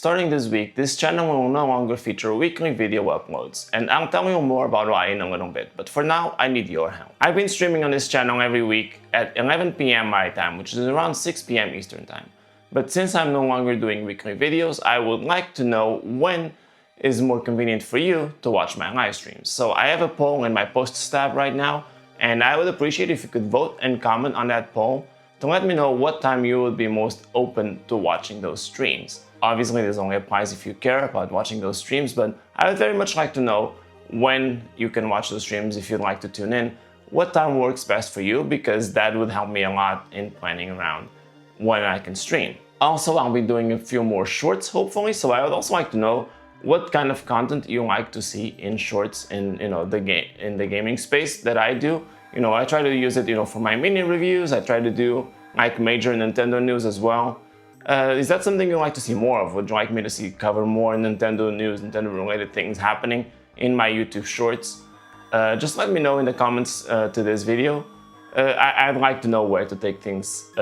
Starting this week, this channel will no longer feature weekly video uploads, and I'll tell you more about why in a little bit, but for now, I need your help. I've been streaming on this channel every week at 11 p.m. my time, which is around 6 p.m. Eastern time. But since I'm no longer doing weekly videos, I would like to know when is more convenient for you to watch my live streams. So I have a poll in my posts tab right now, and I would appreciate if you could vote and comment on that poll to let me know what time you would be most open to watching those streams. Obviously, this only applies if you care about watching those streams, but I would very much like to know when you can watch those streams if you'd like to tune in, what time works best for you, because that would help me a lot in planning around when I can stream. Also, I'll be doing a few more shorts, hopefully, so I would also like to know what kind of content you like to see in shorts in the gaming space that I do. I try to use it for my mini reviews. I try to do like major Nintendo news as well. Is that something you'd like to see more of? Would you like me to cover more Nintendo news, Nintendo related things happening in my YouTube shorts? Just let me know in the comments to this video. I'd like to know where to take things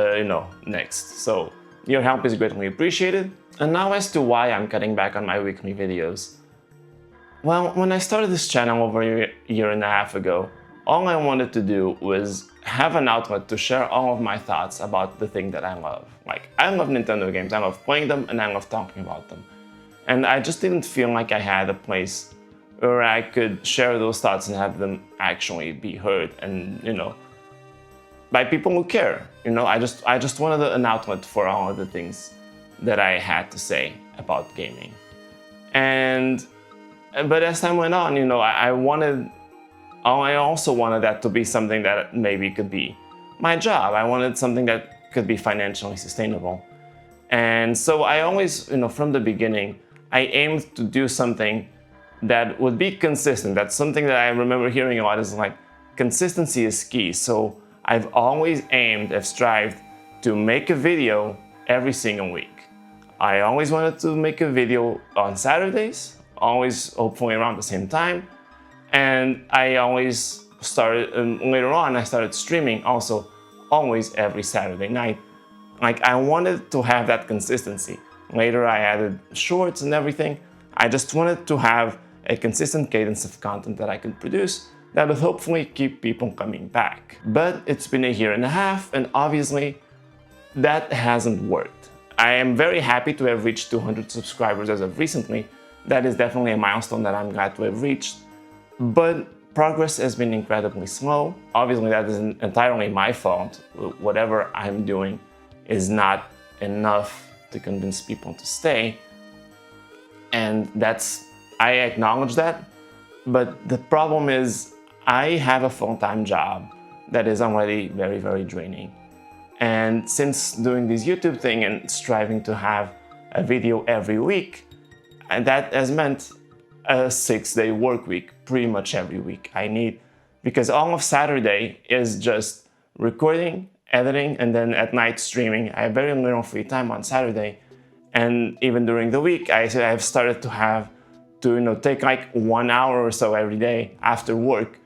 next. So your help is greatly appreciated. And now as to why I'm cutting back on my weekly videos. Well, when I started this channel over a year and a half ago, all I wanted to do was have an outlet to share all of my thoughts about the thing that I love. Like, I love Nintendo games, I love playing them, and I love talking about them. And I just didn't feel like I had a place where I could share those thoughts and have them actually be heard and, by people who care. I just wanted an outlet for all of the things that I had to say about gaming. But as time went on, I also wanted that to be something that maybe could be my job. I wanted something that could be financially sustainable. And so I always, from the beginning, I aimed to do something that would be consistent. That's something that I remember hearing a lot is like, consistency is key. So I've always I've strived to make a video every single week. I always wanted to make a video on Saturdays, always hopefully around the same time. And I always started, later on I started streaming also always every Saturday night. Like, I wanted to have that consistency. Later I added shorts and everything. I just wanted to have a consistent cadence of content that I could produce that would hopefully keep people coming back. But it's been a year and a half, and obviously that hasn't worked. I am very happy to have reached 200 subscribers as of recently. That is definitely a milestone that I'm glad to have reached. But progress has been incredibly slow. Obviously, that isn't entirely my fault. Whatever I'm doing is not enough to convince people to stay. And I acknowledge that. But the problem is, I have a full-time job that is already very, very draining. And since doing this YouTube thing and striving to have a video every week, and that has meant a 6-day work week pretty much every week. Because all of Saturday is just recording, editing, and then at night streaming. I have very little free time on Saturday. And even during the week, I've started to have to take like 1 hour or so every day after work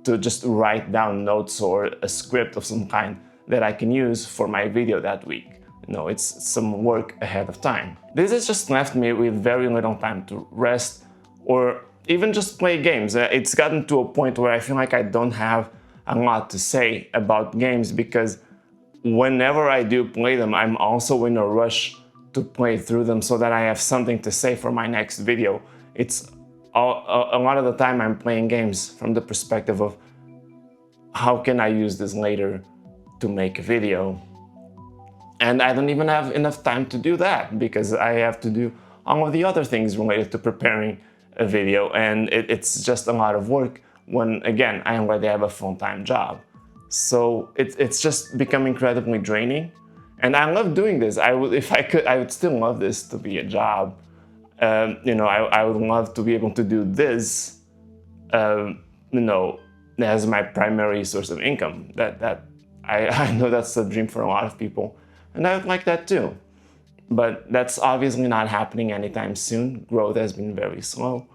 to just write down notes or a script of some kind that I can use for my video that week. It's some work ahead of time. This has just left me with very little time to rest or even just play games. It's gotten to a point where I feel like I don't have a lot to say about games because whenever I do play them, I'm also in a rush to play through them so that I have something to say for my next video. It's a lot of the time I'm playing games from the perspective of how can I use this later to make a video. And I don't even have enough time to do that because I have to do all of the other things related to preparing a video, and it's just a lot of work when, again, I already have a full-time job. So it's just become incredibly draining. And I love doing this. If I could, I would still love this to be a job. I would love to be able to do this, as my primary source of income. I know that's a dream for a lot of people, and I would like that too. But that's obviously not happening anytime soon. Growth has been very slow,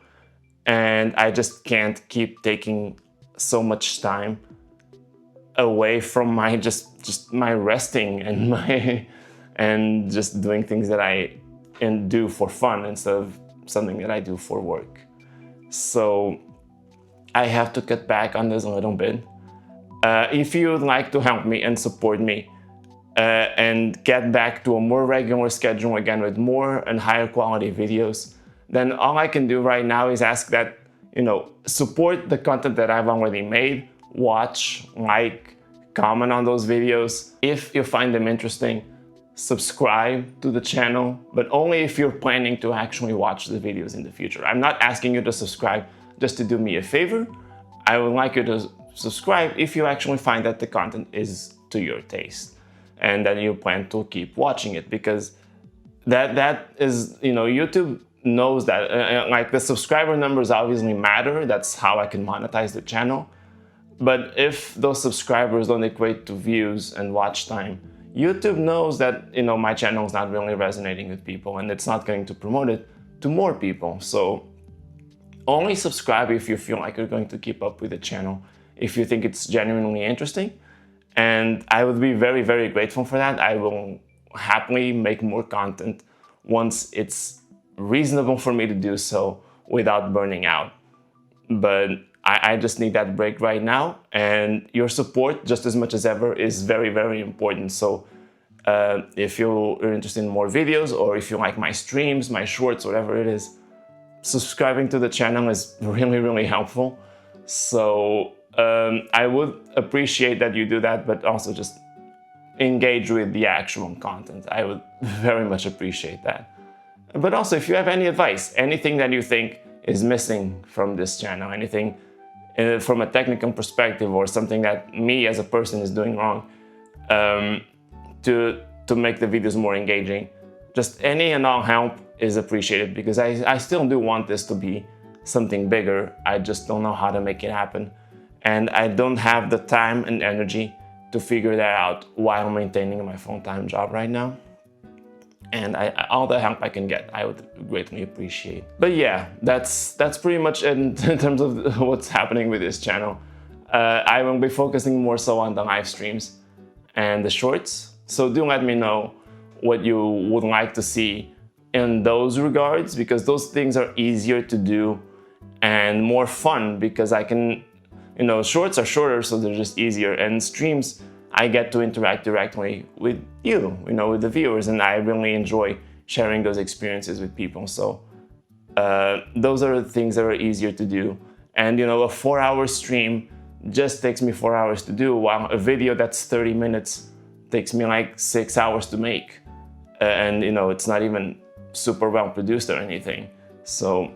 and I just can't keep taking so much time away from my resting and just doing things that I and do for fun instead of something that I do for work. So I have to cut back on this a little bit. If you would like to help me and support me and get back to a more regular schedule again with more and higher quality videos, then all I can do right now is ask that, support the content that I've already made, watch, like, comment on those videos. If you find them interesting, subscribe to the channel, but only if you're planning to actually watch the videos in the future. I'm not asking you to subscribe just to do me a favor. I would like you to subscribe if you actually find that the content is to your taste and that you plan to keep watching it, because that is, YouTube knows that, like, the subscriber numbers obviously matter. That's how I can monetize the channel. But if those subscribers don't equate to views and watch time, YouTube knows that, my channel is not really resonating with people and it's not going to promote it to more people. So only subscribe if you feel like you're going to keep up with the channel, if you think it's genuinely interesting. And I would be very, very grateful for that. I will happily make more content once it's reasonable for me to do so without burning out. But I just need that break right now, and your support, just as much as ever, is very, very important. So if you're interested in more videos, or if you like my streams, my shorts, whatever it is, subscribing to the channel is really, really helpful. So I would appreciate that you do that, but also just engage with the actual content. I would very much appreciate that. But also, if you have any advice, anything that you think is missing from this channel, anything from a technical perspective, or something that me as a person is doing wrong, to make the videos more engaging, just any and all help is appreciated, because I still do want this to be something bigger. I just don't know how to make it happen, and I don't have the time and energy to figure that out while maintaining my full-time job right now. And all the help I can get, I would greatly appreciate. But yeah, that's pretty much it in terms of what's happening with this channel. I will be focusing more so on the live streams and the shorts. So do let me know what you would like to see in those regards, because those things are easier to do and more fun, because I can, shorts are shorter, so they're just easier, and streams, I get to interact directly with you, with the viewers, and I really enjoy sharing those experiences with people. So those are the things that are easier to do. And a 4-hour stream just takes me 4 hours to do, while a video that's 30 minutes takes me like 6 hours to make. And it's not even super well produced or anything. So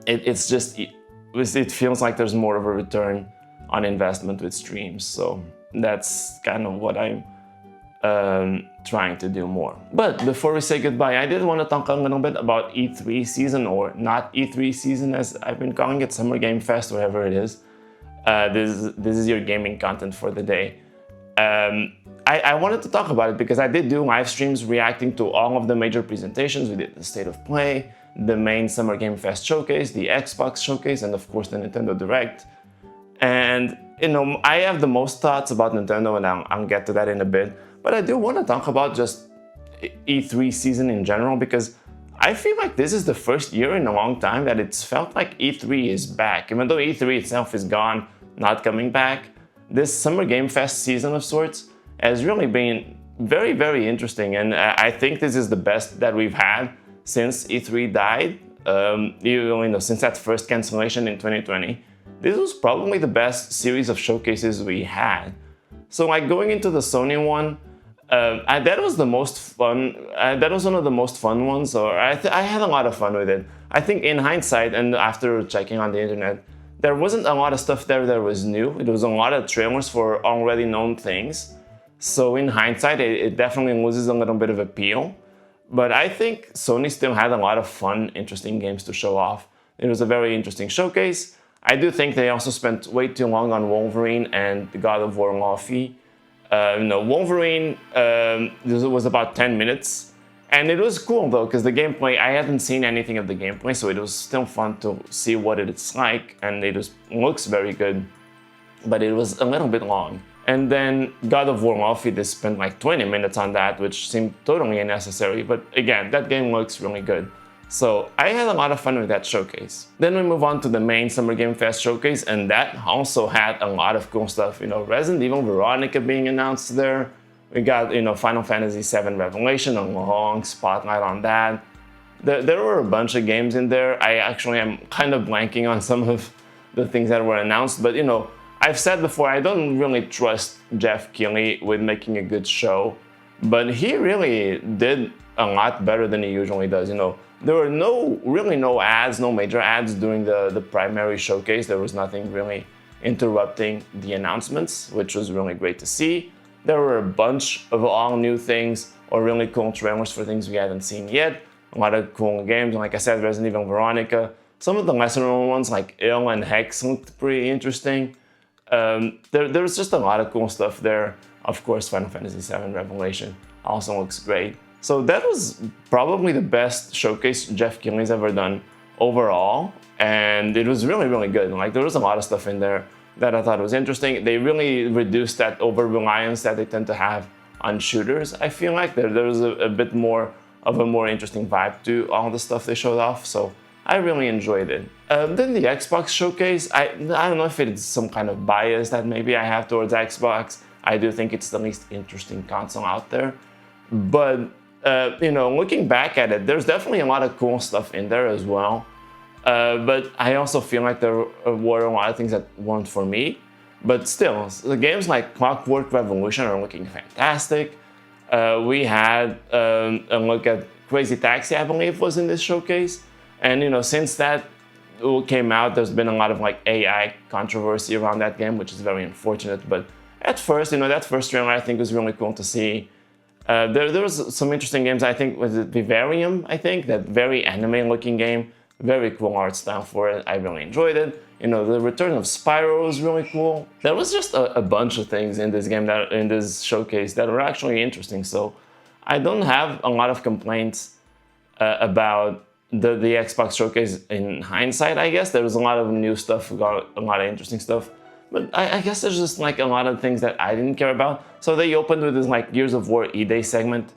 it feels like there's more of a return on investment with streams. So that's kind of what I'm trying to do more. But before we say goodbye, I did want to talk a little bit about E3 season, or not E3 season as I've been calling it, Summer Game Fest, whatever it is. This is your gaming content for the day. I wanted to talk about it because I did do live streams reacting to all of the major presentations. We did the State of Play, the main Summer Game Fest showcase, the Xbox showcase, and of course the Nintendo Direct. And I have the most thoughts about Nintendo, and I'll get to that in a bit. But I do want to talk about just E3 season in general, because I feel like this is the first year in a long time that it's felt like E3 is back. Even though E3 itself is gone, not coming back, this Summer Game Fest season of sorts has really been very, very interesting. And I think this is the best that we've had since E3 died, since that first cancellation in 2020. This was probably the best series of showcases we had. So like going into the Sony one, that was the most fun. That was one of the most fun ones, or I had a lot of fun with it. I think in hindsight, and after checking on the internet, there wasn't a lot of stuff there that was new. It was a lot of trailers for already known things. So in hindsight, it definitely loses a little bit of appeal. But I think Sony still had a lot of fun, interesting games to show off. It was a very interesting showcase. I do think they also spent way too long on Wolverine and God of War Lofi. Wolverine was about 10 minutes. And it was cool though, because the gameplay, I hadn't seen anything of the gameplay, so it was still fun to see what it's like, and it looks very good, but it was a little bit long. And then God of War Murphy, they spent like 20 minutes on that, which seemed totally unnecessary. But again, that game looks really good. So I had a lot of fun with that showcase. Then we move on to the main Summer Game Fest showcase, and that also had a lot of cool stuff. Resident Evil Veronica being announced there. We got, Final Fantasy VII Revelation, a long spotlight on that. There were a bunch of games in there. I actually am kind of blanking on some of the things that were announced, but I've said before, I don't really trust Jeff Keighley with making a good show, but he really did a lot better than he usually does. There were really no ads, no major ads during the primary showcase. There was nothing really interrupting the announcements, which was really great to see. There were a bunch of all new things or really cool trailers for things we hadn't seen yet. A lot of cool games, like I said, Resident Evil Veronica. Some of the lesser known ones like Ill and Hex looked pretty interesting. There's just a lot of cool stuff there. Of course, Final Fantasy VII Revelation also looks great. So that was probably the best showcase Jeff Keighley's ever done overall, and it was really, really good. Like, there was a lot of stuff in there that I thought was interesting. They really reduced that over-reliance that they tend to have on shooters. I feel like there was a bit more of a more interesting vibe to all the stuff they showed off, so I really enjoyed it. Then the Xbox showcase, I don't know if it's some kind of bias that maybe I have towards Xbox. I do think it's the least interesting console out there. But, looking back at it, there's definitely a lot of cool stuff in there as well. But I also feel like there were a lot of things that weren't for me. But still, the games like Clockwork Revolution are looking fantastic. We had a look at Crazy Taxi, I believe, was in this showcase. And since that came out, there's been a lot of AI controversy around that game, which is very unfortunate. But at first, that first trailer I think was really cool to see. There was some interesting games. I think was it Vivarium. I think that very anime-looking game, very cool art style for it. I really enjoyed it. The return of Spyro was really cool. There was just a bunch of things in this game in this showcase that were actually interesting. So I don't have a lot of complaints about the Xbox showcase in hindsight. I guess there was a lot of new stuff, a lot of interesting stuff. But I guess there's just a lot of things that I didn't care about. So they opened with this Gears of War E-Day segment.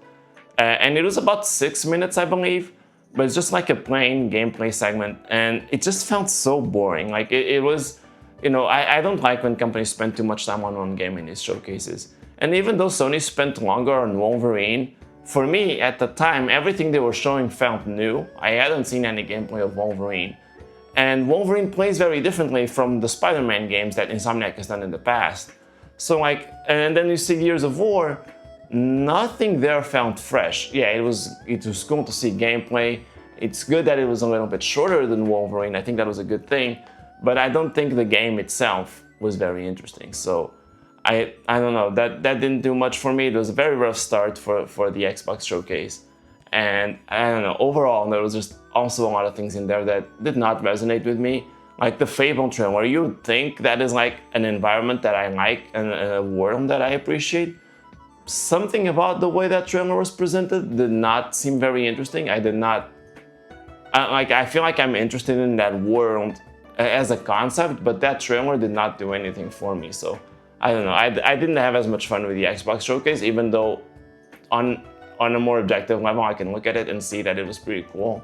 And it was about 6 minutes, I believe. But it's just a plain gameplay segment. And it just felt so boring. It was, I don't like when companies spend too much time on one game in these showcases. And even though Sony spent longer on Wolverine, for me, at the time, everything they were showing felt new. I hadn't seen any gameplay of Wolverine. And Wolverine plays very differently from the Spider-Man games that Insomniac has done in the past. So and then you see Gears of War, nothing there felt fresh. Yeah, it was cool to see gameplay. It's good that it was a little bit shorter than Wolverine. I think that was a good thing. But I don't think the game itself was very interesting. So I don't know, that didn't do much for me. It was a very rough start for the Xbox showcase. And I don't know, overall, there was just also a lot of things in there that did not resonate with me. Like the Fable trailer, you would think that is an environment that I like and a world that I appreciate. Something about the way that trailer was presented did not seem very interesting. I did not, I feel like I'm interested in that world as a concept, but that trailer did not do anything for me. So I don't know, I didn't have as much fun with the Xbox showcase, even though on a more objective level, I can look at it and see that it was pretty cool.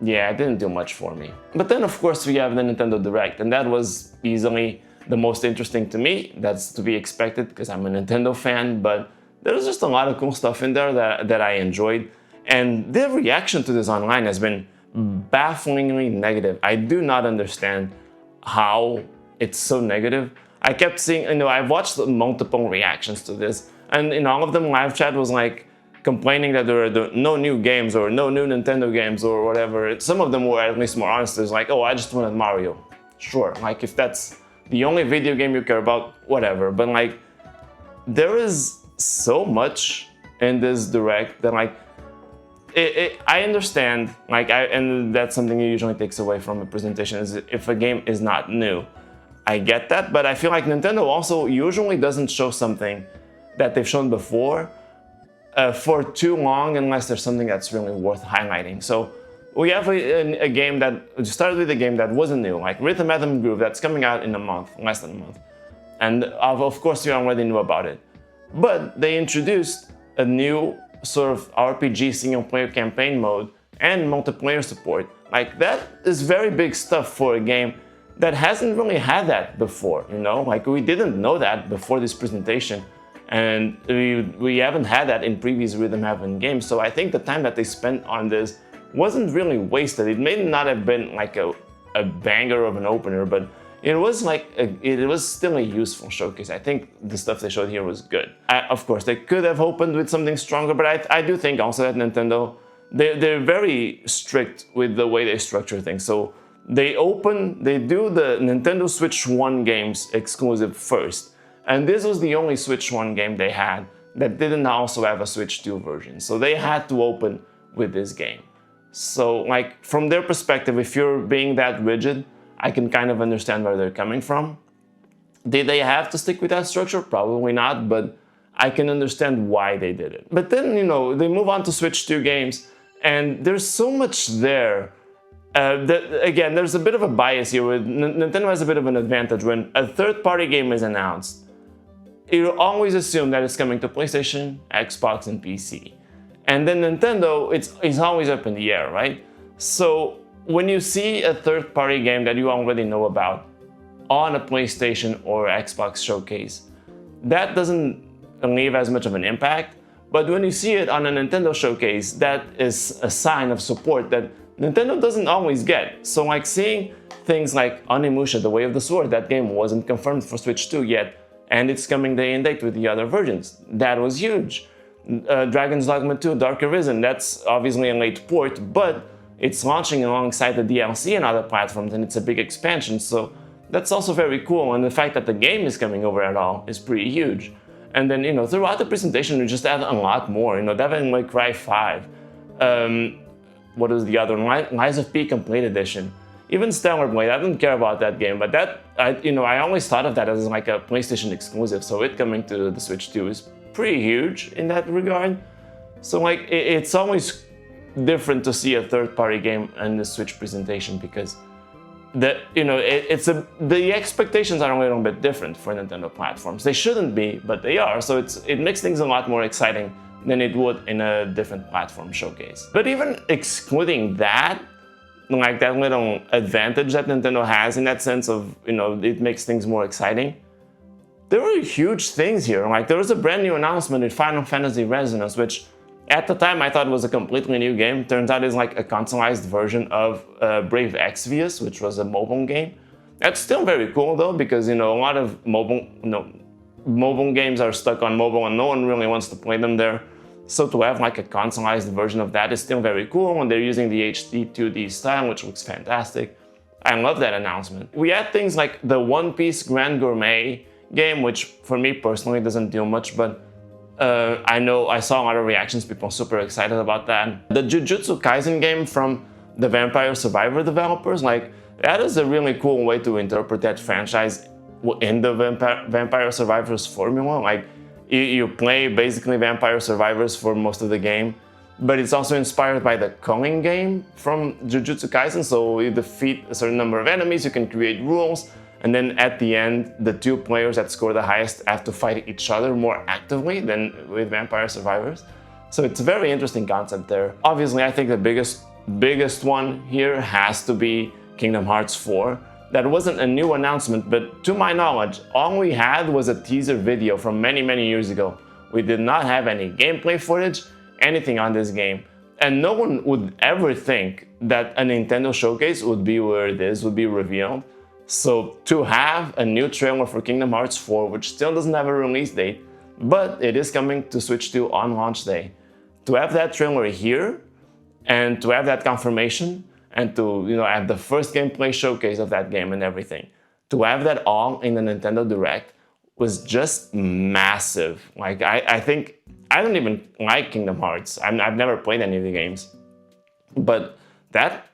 Yeah, it didn't do much for me. But then, of course, we have the Nintendo Direct, and that was easily the most interesting to me. That's to be expected because I'm a Nintendo fan, but there was just a lot of cool stuff in there that I enjoyed. And the reaction to this online has been bafflingly negative. I do not understand how it's so negative. I kept seeing, I've watched multiple reactions to this, and in all of them, live chat was complaining that there are no new games or no new Nintendo games or whatever. Some of them were at least more honest. It's oh, I just wanted Mario. Sure, if that's the only video game you care about, whatever. But there is so much in this Direct that I understand, and that's something you usually takes away from a presentation is if a game is not new. I get that, but I feel like Nintendo also usually doesn't show something that they've shown before for too long unless there's something that's really worth highlighting. So we have a game that started with a game that wasn't new, like Rhythm Rhythm Groove, that's coming out in a month, less than a month. and of course you already knew about it. But they introduced a new sort of RPG single-player campaign mode and multiplayer support. Like, that is very big stuff for a game that hasn't really had that before, you know? Like, we didn't know that before this presentation, and we haven't had that in previous Rhythm Heaven games. So I think the time that they spent on this wasn't really wasted. It may not have been like a banger of an opener, but it was like it was still a useful showcase. I think the stuff they showed here was good. Of course, they could have opened with something stronger, but I do think also that Nintendo, they're very strict with the way they structure things. So they do the Nintendo Switch 1 games exclusive first. And this was the only Switch 1 game they had that didn't also have a Switch 2 version. So they had to open with this game. So, like, from their perspective, if you're being that rigid, I can kind of understand where they're coming from. Did they have to stick with that structure? Probably not, but I can understand why they did it. But then, you know, they move on to Switch 2 games, and there's so much there. Again, there's a bit of a bias here. Nintendo has a bit of an advantage. When a third-party game is announced, you always assume that it's coming to PlayStation, Xbox, and PC. And then Nintendo, it's always up in the air, right? So when you see a third-party game that you already know about on a PlayStation or Xbox showcase, that doesn't leave as much of an impact. But when you see it on a Nintendo showcase, that is a sign of support that Nintendo doesn't always get. So, like, seeing things like Onimusha, The Way of the Sword, that game wasn't confirmed for Switch 2 yet, and it's coming day and date with the other versions. That was huge. Dragon's Dogma 2, Dark Arisen, that's obviously a late port, but it's launching alongside the DLC and other platforms, and it's a big expansion, so that's also very cool. And the fact that the game is coming over at all is pretty huge. And then, you know, throughout the presentation, we just had a lot more. You know, Devil May Cry 5. What was the other one? Lies of P Complete Edition. Even Stellar Blade, I didn't care about that game, but I always thought of that as like a PlayStation exclusive, so it coming to the Switch 2 is pretty huge in that regard. So, like, it's always different to see a third-party game in the Switch presentation, because the expectations are a little bit different for Nintendo platforms. They shouldn't be, but they are. So it makes things a lot more exciting than it would in a different platform showcase. But even excluding that, like that little advantage that Nintendo has in that sense of, you know, it makes things more exciting, there were huge things here. Like, there was a brand new announcement in Final Fantasy Resonance, which at the time I thought was a completely new game. Turns out it's like a consoleized version of Brave Exvius, which was a mobile game. That's still very cool though, because, you know, a lot of mobile games are stuck on mobile and no one really wants to play them there. So to have like a consoleized version of that is still very cool, and they're using the HD 2D style, which looks fantastic. I love that announcement. We had things like the One Piece Grand Gourmet game, which for me personally doesn't do much, but I saw a lot of reactions, people super excited about that. The Jujutsu Kaisen game from the Vampire Survivor developers, like, that is a really cool way to interpret that franchise in the Vampire Survivors formula. Like, you play basically Vampire Survivors for most of the game, but it's also inspired by the Culling game from Jujutsu Kaisen. So you defeat a certain number of enemies, you can create rules, and then at the end, the two players that score the highest have to fight each other more actively than with Vampire Survivors. So it's a very interesting concept there. Obviously, I think the biggest one here has to be Kingdom Hearts 4. That wasn't a new announcement, but to my knowledge, all we had was a teaser video from many, many years ago. We did not have any gameplay footage, anything on this game. And no one would ever think that a Nintendo showcase would be where it is, would be revealed. So to have a new trailer for Kingdom Hearts 4, which still doesn't have a release date, but it is coming to Switch 2 on launch day, to have that trailer here, and to have that confirmation, and to, you know, have the first gameplay showcase of that game and everything, to have that all in the Nintendo Direct was just massive. Like, I think, I don't even like Kingdom Hearts. I've never played any of the games, but that,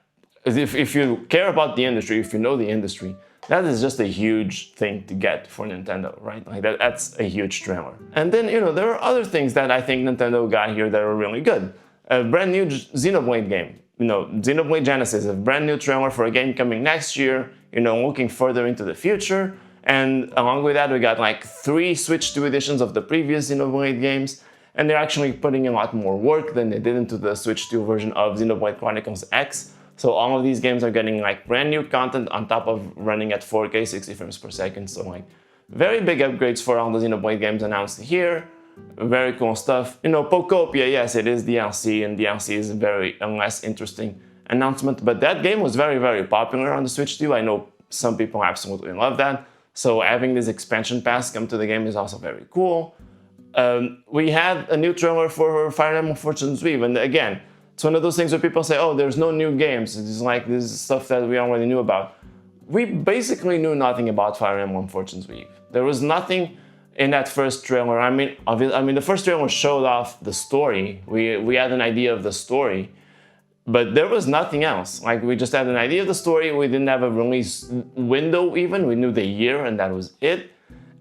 if you care about the industry, if you know the industry, that is just a huge thing to get for Nintendo, right? Like, that's a huge trailer. And then, you know, there are other things that I think Nintendo got here that are really good. A brand new Xenoblade game. You know, Xenoblade Genesis, a brand new trailer for a game coming next year, you know, looking further into the future. And along with that, we got like 3 Switch 2 editions of the previous Xenoblade games, and they're actually putting in a lot more work than they did into the Switch 2 version of Xenoblade Chronicles X. So all of these games are getting like brand new content on top of running at 4K 60 frames per second. So like very big upgrades for all the Xenoblade games announced here. Very cool stuff. You know, Pokopia, yes, it is DLC, and DLC is a less interesting announcement, but that game was very, very popular on the Switch 2. I know some people absolutely love that. So having this expansion pass come to the game is also very cool. We had a new trailer for Fire Emblem Fortune's Weave, and again, it's one of those things where people say, oh, there's no new games. It's like this is stuff that we already knew about. We basically knew nothing about Fire Emblem Fortune's Weave. There was nothing in that first trailer. I mean, the first trailer showed off the story. We had an idea of the story, but there was nothing else. Like, we just had an idea of the story. We didn't have a release window even. We knew the year, and that was it.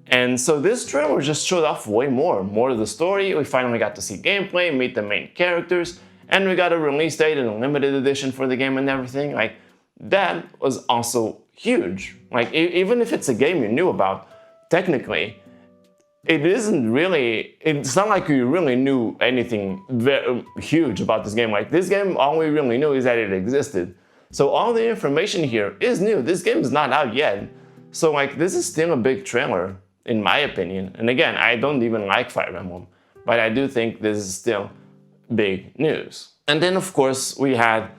And so this trailer just showed off way more of the story. We finally got to see gameplay, meet the main characters, and we got a release date and a limited edition for the game and everything. Like, that was also huge. Like, even if it's a game you knew about, technically, it's not like we really knew anything very huge about this game. Like, this game, all we really knew is that it existed. So all the information here is new. This game is not out yet. So like, this is still a big trailer, in my opinion. And again, I don't even like Fire Emblem, but I do think this is still big news. And then of course we had,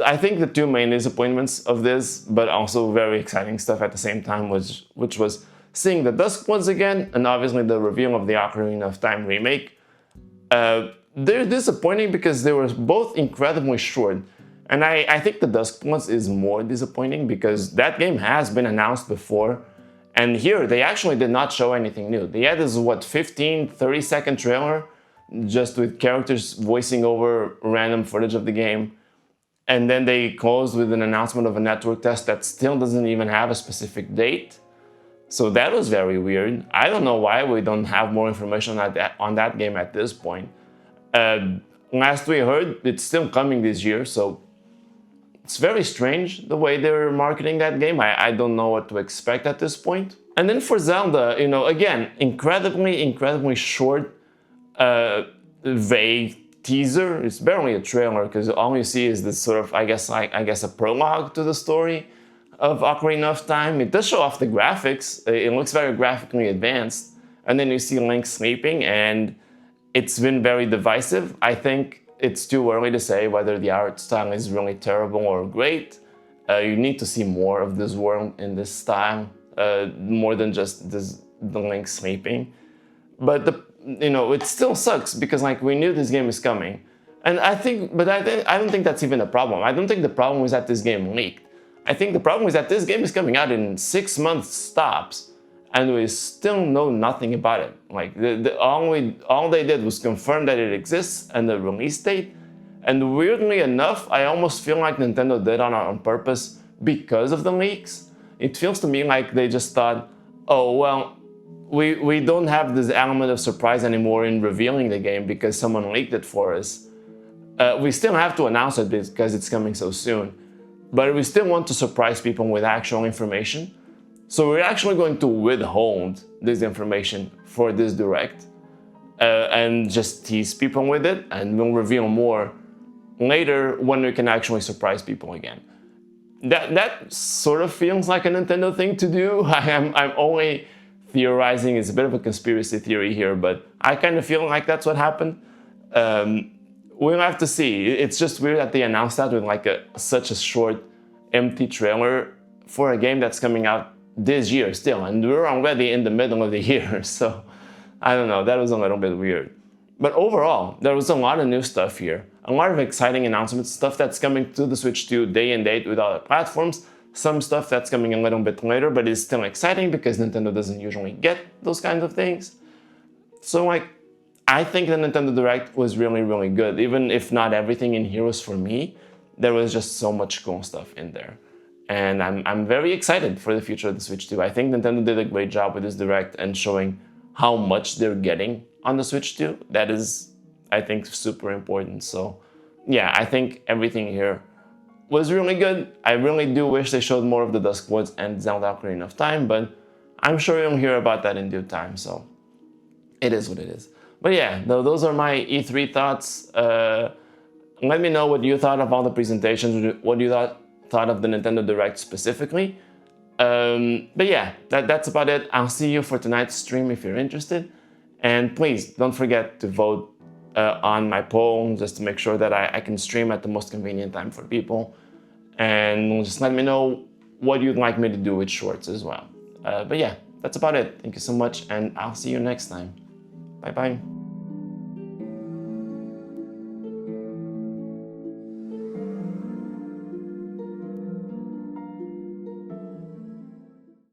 I think, the 2 main disappointments of this, but also very exciting stuff at the same time, which was seeing the Dusk once again, and obviously the reveal of the Ocarina of Time remake. They're disappointing because they were both incredibly short. And I think the Dusk Ones is more disappointing because that game has been announced before. And here, they actually did not show anything new. They had this, 15, 30-second trailer, just with characters voicing over random footage of the game. And then they closed with an announcement of a network test that still doesn't even have a specific date. So that was very weird. I don't know why we don't have more information on that game at this point. Last we heard, it's still coming this year, so it's very strange the way they're marketing that game. I don't know what to expect at this point. And then for Zelda, you know, again, incredibly short, vague teaser. It's barely a trailer because all you see is this sort of, I guess a prologue to the story of Ocarina of Time. It does show off the graphics. It looks very graphically advanced. And then you see Link sleeping, and it's been very divisive. I think it's too early to say whether the art style is really terrible or great. You need to see more of this world in this style, more than just the Link sleeping. But it still sucks because like we knew this game is coming, and I don't think that's even a problem. I don't think the problem is that this game leaked. I think the problem is that this game is coming out in 6 months stops, and we still know nothing about it. Like all they did was confirm that it exists and the release date. And weirdly enough, I almost feel like Nintendo did on purpose because of the leaks. It feels to me like they just thought, oh well, we don't have this element of surprise anymore in revealing the game because someone leaked it for us. We still have to announce it because it's coming so soon, but we still want to surprise people with actual information. So we're actually going to withhold this information for this direct and just tease people with it, and we'll reveal more later when we can actually surprise people again. That sort of feels like a Nintendo thing to do. I'm only theorizing. It's a bit of a conspiracy theory here, but I kind of feel like that's what happened. We'll have to see. It's just weird that they announced that with like such a short, empty trailer for a game that's coming out this year still, and we're already in the middle of the year, so I don't know, that was a little bit weird. But overall, there was a lot of new stuff here, a lot of exciting announcements, stuff that's coming to the Switch 2 day and date with other platforms, some stuff that's coming a little bit later, but is still exciting because Nintendo doesn't usually get those kinds of things. So like, I think the Nintendo Direct was really, really good. Even if not everything in here was for me, there was just so much cool stuff in there. And I'm very excited for the future of the Switch 2. I think Nintendo did a great job with this Direct and showing how much they're getting on the Switch 2. That is, I think, super important. So yeah, I think everything here was really good. I really do wish they showed more of the Dusk Woods and Zelda Ocarina of Time, but I'm sure you'll hear about that in due time. So it is what it is. But yeah, those are my E3 thoughts. Let me know what you thought of all the presentations, what you thought of the Nintendo Direct specifically. But yeah, that's about it. I'll see you for tonight's stream if you're interested. And please don't forget to vote on my poll just to make sure that I can stream at the most convenient time for people. And just let me know what you'd like me to do with shorts as well. But yeah, that's about it. Thank you so much, and I'll see you next time. Bye bye.